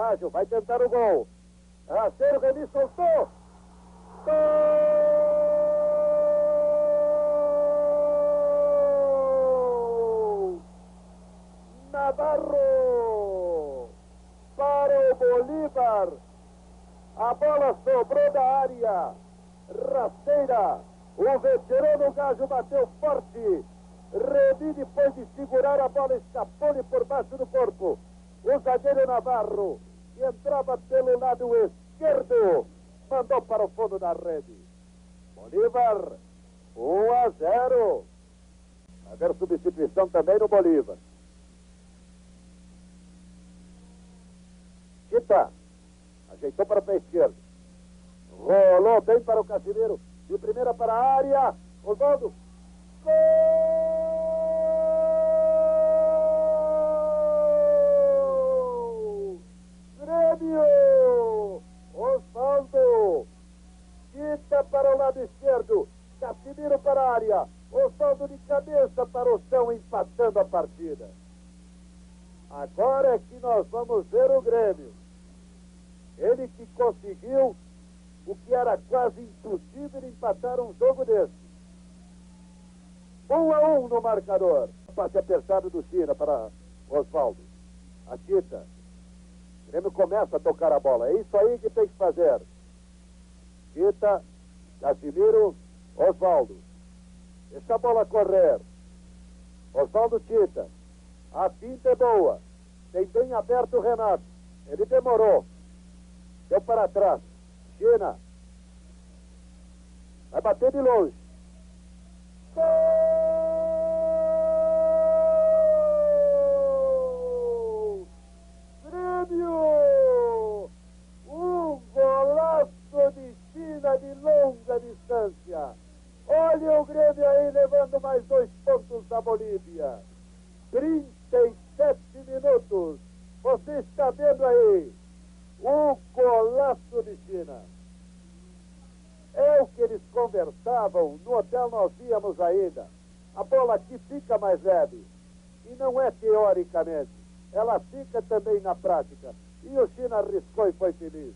Ágil, vai tentar o gol. Rasteiro, Reni soltou. Gol! Navarro! Para o Bolívar. A bola sobrou da área. Rasteira. O veterano Gajo bateu forte. Reni, depois de segurar a bola, escapou-lhe por baixo do corpo. O zagueiro Navarro, que entrava pelo lado esquerdo, mandou para o fundo da rede. Bolívar, 1-0. Vai haver substituição também no Bolívar. Chita, ajeitou para o pé esquerdo. Rolou bem para o Casimiro. De primeira para a área. Osvaldo. Gol! Grêmio! Osvaldo! Quita para o lado esquerdo. Casimiro para a área. Osvaldo de cabeça para o chão, empatando a partida. Agora é que nós vamos ver o Grêmio. Ele que conseguiu o que era quase impossível, empatar um jogo desse. 1-1 no marcador. Passe apertado do China para Osvaldo. A Tita. O Grêmio começa a tocar a bola. É isso aí que tem que fazer. Tita, Casimiro, Osvaldo. Deixa a bola correr. Osvaldo, Tita. A finta é boa. Tem bem aberto o Renato. Ele demorou. Deu para trás. China. Vai bater de longe. Gol! Grêmio! Um golaço de China de longa distância. Olha o Grêmio aí levando mais 2 pontos da Bolívia. 37 minutos. Você está vendo aí? O golaço de China. É o que eles conversavam no hotel, nós víamos ainda. A bola aqui fica mais leve. E não é teoricamente. Ela fica também na prática. E o China arriscou e foi feliz.